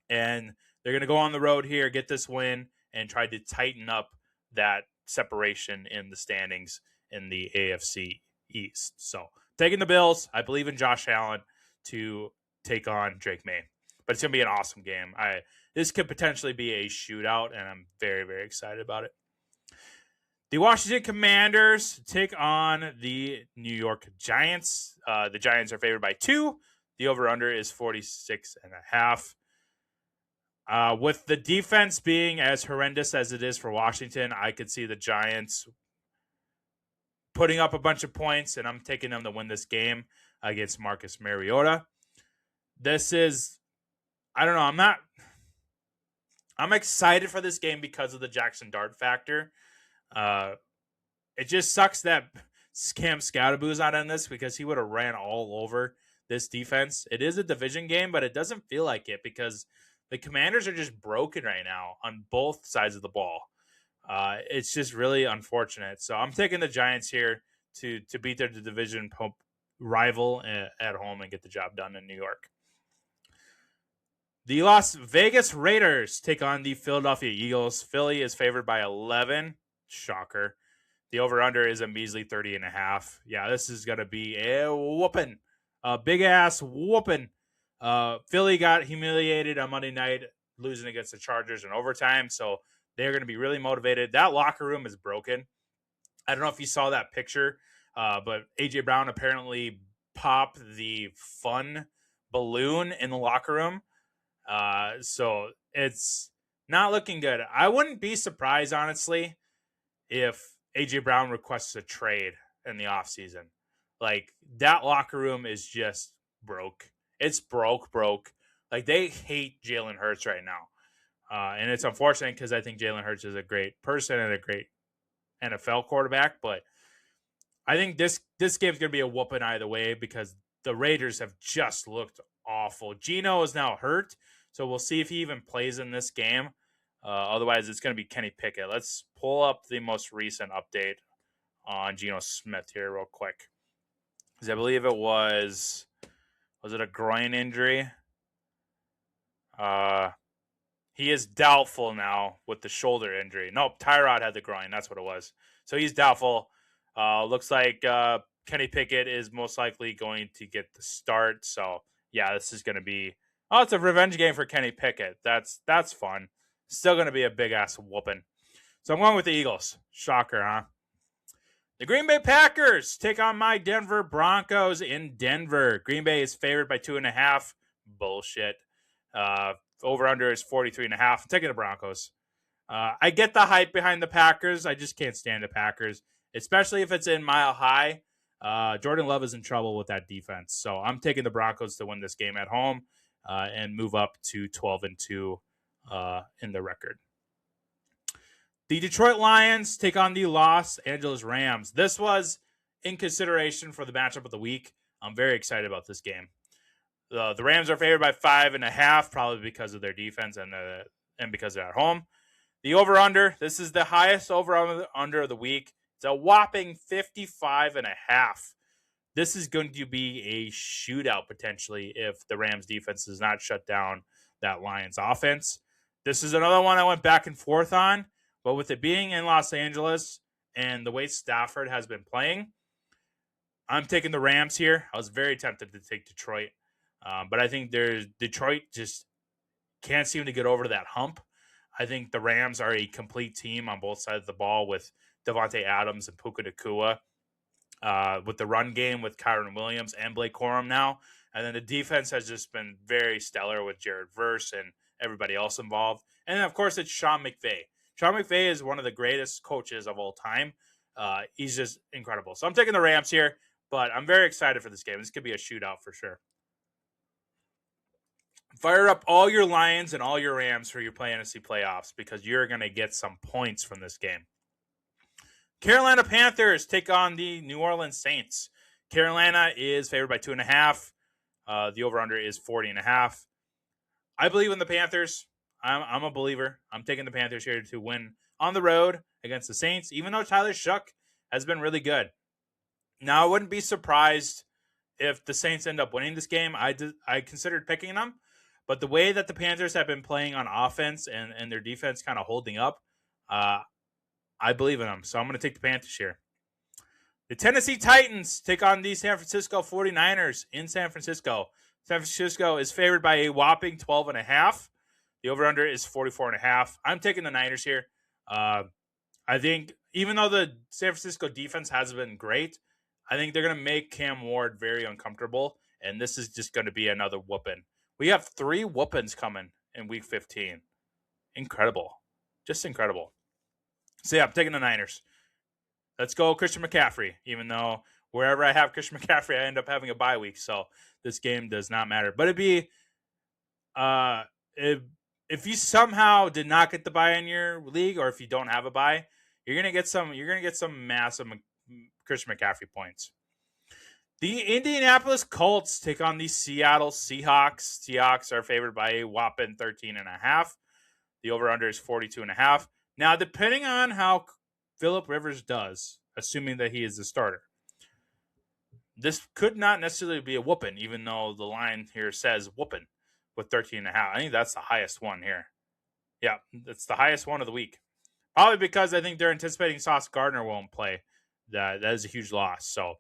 and they're going to go on the road here, get this win, and try to tighten up that separation in the standings in the AFC East. So taking the Bills, I believe in Josh Allen to take on Drake May. But it's going to be an awesome game. This could potentially be a shootout, and I'm very, very excited about it. The Washington Commanders take on the New York Giants. The Giants are favored by 2. The over-under is 46.5. With the defense being as horrendous as it is for Washington, I could see the Giants putting up a bunch of points, and I'm taking them to win this game against Marcus Mariota. I'm excited for this game because of the Jackson Dart factor. It just sucks that Cam Scoutaboo's not in this because he would have ran all over this defense. It is a division game, but it doesn't feel like it because the Commanders are just broken right now on both sides of the ball. It's just really unfortunate. So I'm taking the Giants here to beat their division rival at home and get the job done in New York. The Las Vegas Raiders take on the Philadelphia Eagles. Philly is favored by 11. Shocker. The over-under is a measly 30.5. Yeah, this is going to be a whooping. A big-ass whooping. Philly got humiliated on Monday night, losing against the Chargers in overtime, so they're going to be really motivated. That locker room is broken. I don't know if you saw that picture, but A.J. Brown apparently popped the fun balloon in the locker room. So it's not looking good. I wouldn't be surprised, honestly, if A.J. Brown requests a trade in the offseason. Like, that locker room is just broke. It's broke. Like, they hate Jalen Hurts right now. And it's unfortunate because I think Jalen Hurts is a great person and a great NFL quarterback. But I think this game's going to be a whooping either way because the Raiders have just looked awful. Geno is now hurt, so we'll see if he even plays in this game. Otherwise, it's going to be Kenny Pickett. Let's pull up the most recent update on Geno Smith here real quick. Because I believe it was it a groin injury? He is doubtful now with the shoulder injury. Nope, Tyrod had the groin. That's what it was. So he's doubtful. Looks like Kenny Pickett is most likely going to get the start. So, yeah, this is going to be... Oh, it's a revenge game for Kenny Pickett. That's fun. Still going to be a big-ass whooping. So I'm going with the Eagles. Shocker, huh? The Green Bay Packers take on my Denver Broncos in Denver. Green Bay is favored by 2.5. Bullshit. Over-under is 43.5. I'm taking the Broncos. I get the hype behind the Packers. I just can't stand the Packers, especially if it's in Mile High. Jordan Love is in trouble with that defense. So I'm taking the Broncos to win this game at home and move up to 12-2 in the record. The Detroit Lions take on the Los Angeles Rams. This was in consideration for the matchup of the week. I'm very excited about this game. The Rams are favored by 5.5, probably because of their defense and because they're at home. The over-under, this is the highest over-under of the week. It's a whopping 55.5. This is going to be a shootout potentially if the Rams defense does not shut down that Lions offense. This is another one I went back and forth on, but with it being in Los Angeles and the way Stafford has been playing, I'm taking the Rams here. I was very tempted to take Detroit, but I think Detroit just can't seem to get over that hump. I think the Rams are a complete team on both sides of the ball with Devontae Adams and Puka Nacua. With the run game with Kyron Williams and Blake Corum now. And then the defense has just been very stellar with Jared Verse and everybody else involved. And then, of course, it's Sean McVay. Sean McVay is one of the greatest coaches of all time. He's just incredible. So I'm taking the Rams here, but I'm very excited for this game. This could be a shootout for sure. Fire up all your Lions and all your Rams for your fantasy playoffs because you're going to get some points from this game. Carolina Panthers take on the New Orleans Saints. Carolina is favored by 2.5. The over-under is 40.5. I believe in the Panthers. I'm a believer. I'm taking the Panthers here to win on the road against the Saints, even though Tyler Shough has been really good. Now, I wouldn't be surprised if the Saints end up winning this game. I considered picking them, but the way that the Panthers have been playing on offense and their defense kind of holding up, I believe in them, so I'm going to take the Panthers here. The Tennessee Titans take on the San Francisco 49ers in San Francisco. San Francisco is favored by a whopping 12.5. The over-under is 44.5. I'm taking the Niners here. I think even though the San Francisco defense hasn't been great, I think they're going to make Cam Ward very uncomfortable, and this is just going to be another whooping. We have 3 whoopings coming in Week 15. Incredible. Just incredible. So, yeah, I'm taking the Niners. Let's go Christian McCaffrey, even though wherever I have Christian McCaffrey, I end up having a bye week. So, this game does not matter. But it'd be if you somehow did not get the bye in your league or if you don't have a bye, you're going to get some massive Christian McCaffrey points. The Indianapolis Colts take on the Seattle Seahawks. Seahawks are favored by a whopping 13.5. The over-under is 42.5. Now, depending on how Phillip Rivers does, assuming that he is the starter, this could not necessarily be a whooping, even though the line here says whooping with 13.5. I think that's the highest one here. Yeah, it's the highest one of the week. Probably because I think they're anticipating Sauce Gardner won't play. That is a huge loss. So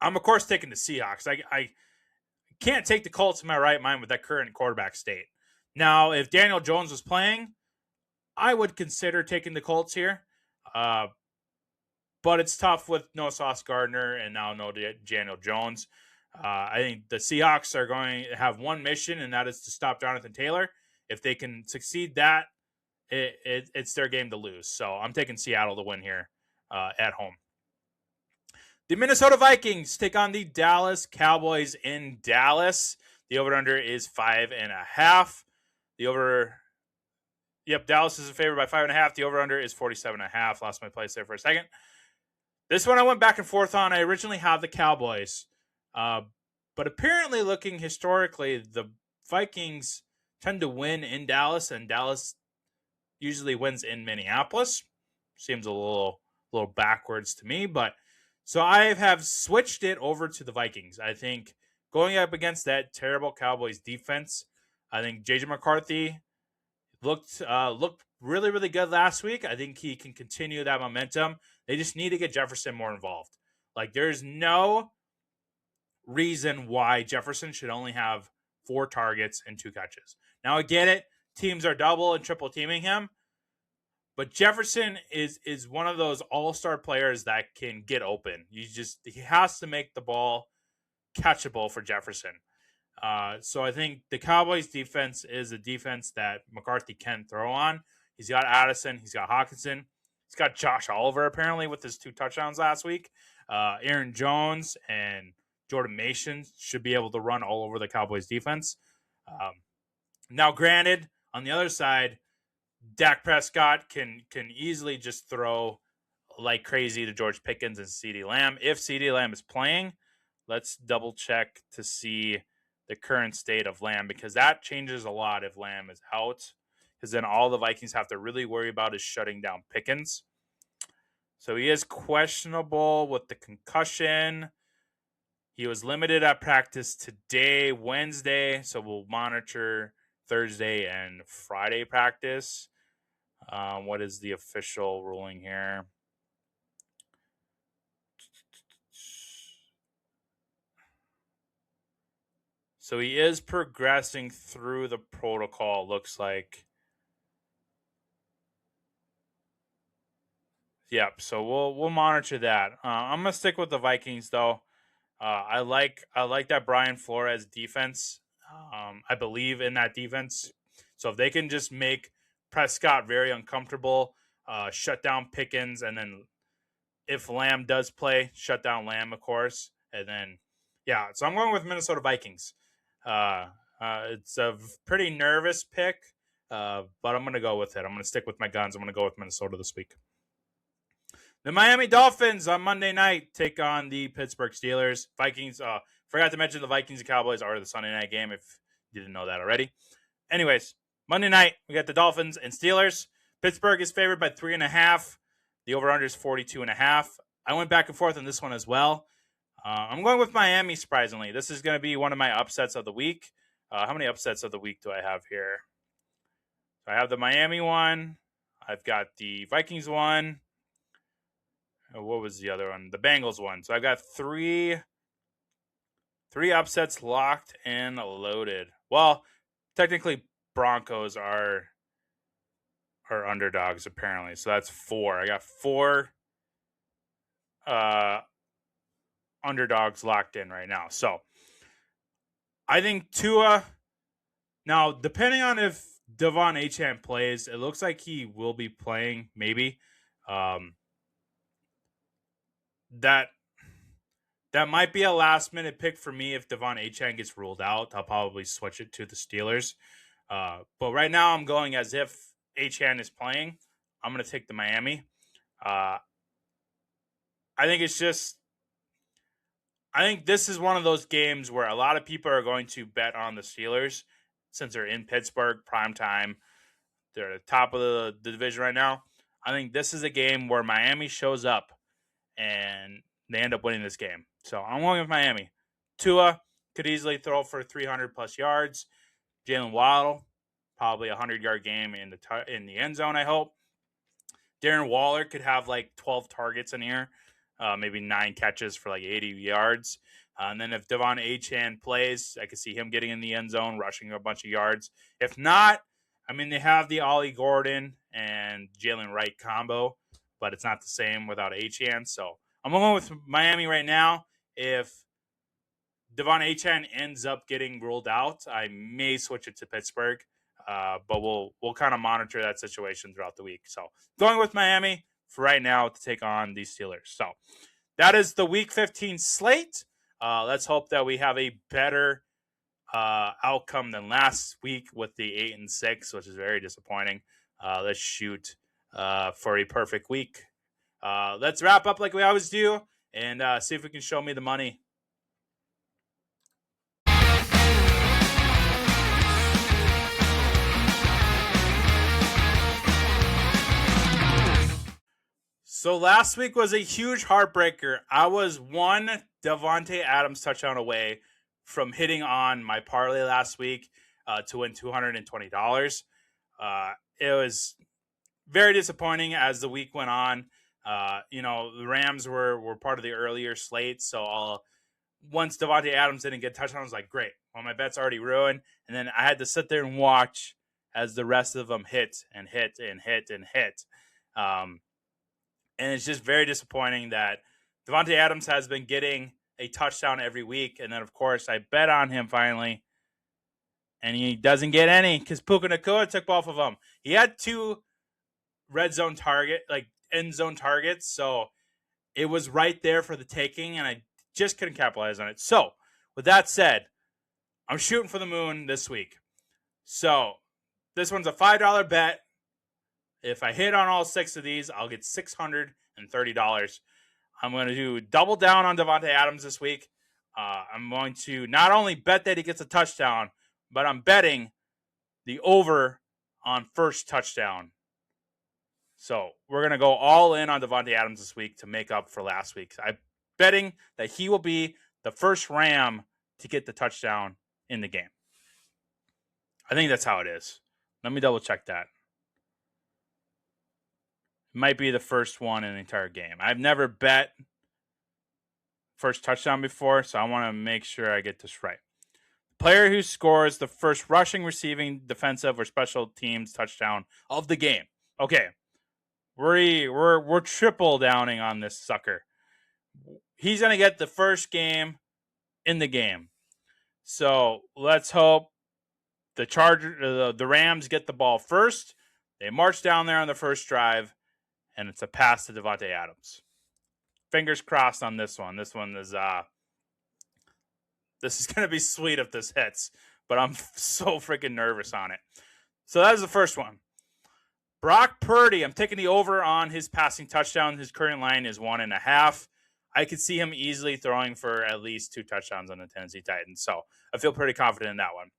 I'm, of course, taking the Seahawks. I can't take the Colts in my right mind with that current quarterback state. Now, if Daniel Jones was playing, I would consider taking the Colts here. But it's tough with no Sauce Gardner and now no Daniel Jones. I think the Seahawks are going to have one mission, and that is to stop Jonathan Taylor. If they can succeed that, it's their game to lose. So I'm taking Seattle to win here at home. The Minnesota Vikings take on the Dallas Cowboys in Dallas. The over-under is 5.5. The over... Yep, Dallas is in favor by 5.5. The over-under is 47.5. Lost my place there for a second. This one I went back and forth on. I originally had the Cowboys. But apparently, looking historically, the Vikings tend to win in Dallas, and Dallas usually wins in Minneapolis. Seems a little backwards to me, but so I have switched it over to the Vikings. I think going up against that terrible Cowboys defense, I think JJ McCarthy looked really, really good last week. I think he can continue that momentum. They just need to get Jefferson more involved. Like, there's no reason why Jefferson should only have 4 targets and 2 catches. Now, I get it. Teams are double and triple teaming him. But Jefferson is one of those all-star players that can get open. He has to make the ball catchable for Jefferson. So I think the Cowboys defense is a defense that McCarthy can throw on. He's got Addison. He's got Hawkinson. He's got Josh Oliver, apparently, with his 2 touchdowns last week. Aaron Jones and Jordan Mason should be able to run all over the Cowboys defense. Now, granted, on the other side, Dak Prescott can easily just throw like crazy to George Pickens and CeeDee Lamb. If CeeDee Lamb is playing, let's double check to see the current state of Lamb, because that changes a lot if Lamb is out, because then all the Vikings have to really worry about is shutting down Pickens. So he is questionable with the concussion. He was limited at practice today, Wednesday, so we'll monitor Thursday and Friday practice. What is the official ruling here? So he is progressing through the protocol, looks like. Yep, so we'll monitor that. I'm gonna stick with the Vikings though. I like that Brian Flores defense. I believe in that defense. So if they can just make Prescott very uncomfortable, shut down Pickens, and then if Lamb does play, shut down Lamb, of course, and then so I'm going with Minnesota Vikings. It's a pretty nervous pick, but I'm going to go with it. I'm going to stick with my guns. I'm going to go with Minnesota this week. The Miami Dolphins on Monday night take on the Pittsburgh Steelers. Vikings, forgot to mention the Vikings and Cowboys are the Sunday night game if you didn't know that already. Anyways, Monday night, we got the Dolphins and Steelers. Pittsburgh is favored by 3.5. The over-under is 42.5. I went back and forth on this one as well. I'm going with Miami, surprisingly. This is going to be one of my upsets of the week. How many upsets of the week do I have here? So I have the Miami one. I've got the Vikings one. What was the other one? The Bengals one. So I've got three upsets locked and loaded. Well, technically Broncos are underdogs apparently. So that's 4. I got 4 underdogs locked in right now. So I think Tua, now depending on if Devon Achane plays, it looks like he will be playing maybe. That might be a last minute pick for me. If Devon Achane gets ruled out, I'll probably switch it to the Steelers. But right now I'm going as if Achane is playing. I'm going to take the Miami. I think this is one of those games where a lot of people are going to bet on the Steelers since they're in Pittsburgh, prime time. They're at the top of the division right now. I think this is a game where Miami shows up and they end up winning this game. So I'm going with Miami. Tua could easily throw for 300 plus yards. Jalen Waddle, probably a 100-yard game in the end zone, I hope. Darren Waller could have like 12 targets in here, maybe 9 catches for like 80 yards. And then if Devon Achane plays, I could see him getting in the end zone, rushing a bunch of yards. If not, I mean, they have the Ollie Gordon and Jalen Wright combo, but it's not the same without Achane. So I'm going with Miami right now. If Devon Achane ends up getting ruled out, I may switch it to Pittsburgh. But we'll kind of monitor that situation throughout the week. So going with Miami for right now to take on the Steelers. So that is the Week 15 slate. Let's hope that we have a better outcome than last week with the 8-6, which is very disappointing. Let's shoot for a perfect week. Let's wrap up like we always do and see if we can show me the money. So last week was a huge heartbreaker. I was one Davante Adams touchdown away from hitting on my parlay last week to win $220. It was very disappointing as the week went on. The Rams were part of the earlier slate, so once Davante Adams didn't get touchdown, I was like, great. Well, my bet's already ruined. And then I had to sit there and watch as the rest of them hit and hit and hit and hit. And it's just very disappointing that Davante Adams has been getting a touchdown every week. And then, of course, I bet on him finally. And he doesn't get any because Puka Nacua took both of them. He had 2 end zone targets. So it was right there for the taking. And I just couldn't capitalize on it. So with that said, I'm shooting for the moon this week. So this one's a $5 bet. If I hit on all 6 of these, I'll get $630. I'm going to do double down on Davante Adams this week. I'm going to not only bet that he gets a touchdown, but I'm betting the over on first touchdown. So we're going to go all in on Davante Adams this week to make up for last week. I'm betting that he will be the first Ram to get the touchdown in the game. I think that's how it is. Let me double check that. Might be the first one in the entire game. I've never bet first touchdown before, so I want to make sure I get this right. Player who scores the first rushing, receiving, defensive, or special teams touchdown of the game. Okay, we're triple downing on this sucker. He's gonna get the first game in the game. So let's hope the Rams get the ball first. They march down there on the first drive. And it's a pass to Davante Adams. Fingers crossed on this one. This one is this is going to be sweet if this hits. But I'm so freaking nervous on it. So that is the first one. Brock Purdy, I'm taking the over on his passing touchdown. His current line is 1.5. I could see him easily throwing for at least 2 touchdowns on the Tennessee Titans. So I feel pretty confident in that one.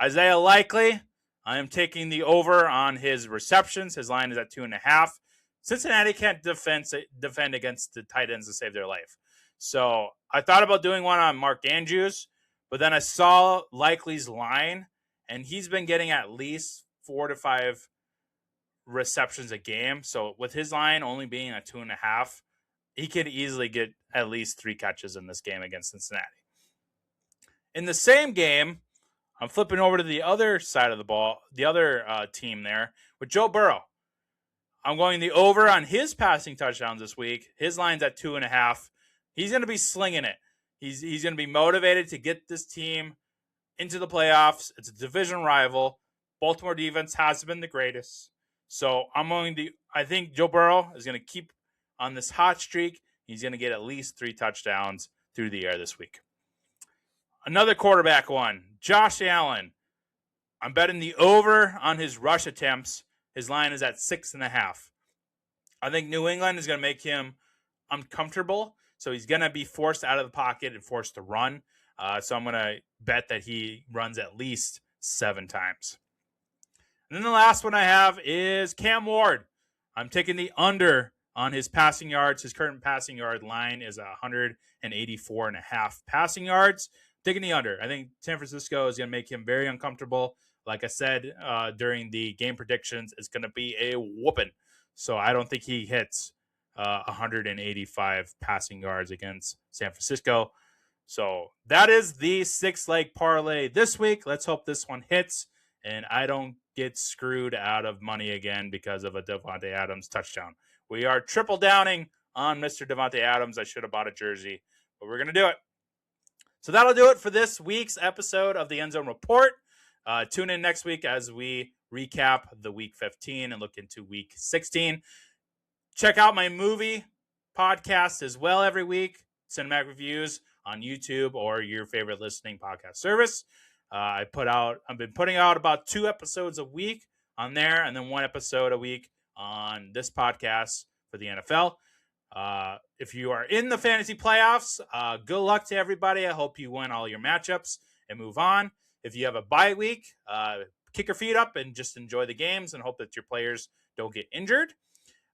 Isaiah Likely, I am taking the over on his receptions. His line is at 2.5. Cincinnati can't defend against the tight ends to save their life. So I thought about doing one on Mark Andrews, but then I saw Likely's line, and he's been getting at least 4 to 5 receptions a game. So with his line only being at 2.5, he could easily get at least 3 catches in this game against Cincinnati. In the same game, I'm flipping over to the other side of the ball, the other team there, with Joe Burrow. I'm going the over on his passing touchdowns this week. His line's at 2.5. He's going to be slinging it. He's going to be motivated to get this team into the playoffs. It's a division rival. Baltimore defense has been the greatest. So I think Joe Burrow is going to keep on this hot streak. He's going to get at least 3 touchdowns through the air this week. Another quarterback one, Josh Allen. I'm betting the over on his rush attempts. His line is at 6.5. I think New England is going to make him uncomfortable. So he's going to be forced out of the pocket and forced to run. So I'm going to bet that he runs at least 7 times. And then the last one I have is Cam Ward. I'm taking the under on his passing yards. His current passing yard line is 184.5 passing yards. Taking the under. I think San Francisco is going to make him very uncomfortable. Like I said during the game predictions, it's going to be a whooping. So I don't think he hits 185 passing yards against San Francisco. So that is the 6-leg parlay this week. Let's hope this one hits and I don't get screwed out of money again because of a Davante Adams touchdown. We are triple downing on Mr. Davante Adams. I should have bought a jersey, but we're going to do it. So that'll do it for this week's episode of the End Zone Report. Tune in next week as we recap the Week 15 and look into Week 16. Check out my movie podcast as well every week, Cinematic Reviews on YouTube or your favorite listening podcast service. I've been putting out about 2 episodes a week on there, and then 1 episode a week on this podcast for the NFL. If you are in the fantasy playoffs, good luck to everybody. I hope you win all your matchups and move on. If you have a bye week, kick your feet up and just enjoy the games and hope that your players don't get injured.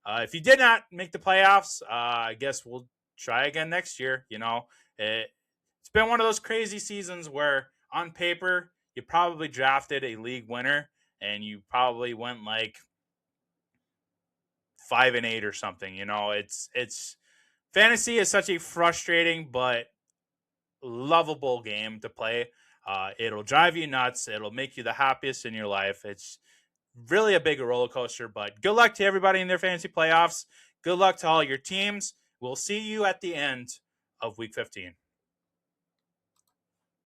If you did not make the playoffs, I guess we'll try again next year. You know, it's been one of those crazy seasons where on paper, you probably drafted a league winner and you probably went like 5-8 or something. You know, it's fantasy is such a frustrating but lovable game to play. It'll drive you nuts. It'll make you the happiest in your life. It's really a big roller coaster, but good luck to everybody in their fantasy playoffs. Good luck to all your teams. We'll see you at the end of Week 15.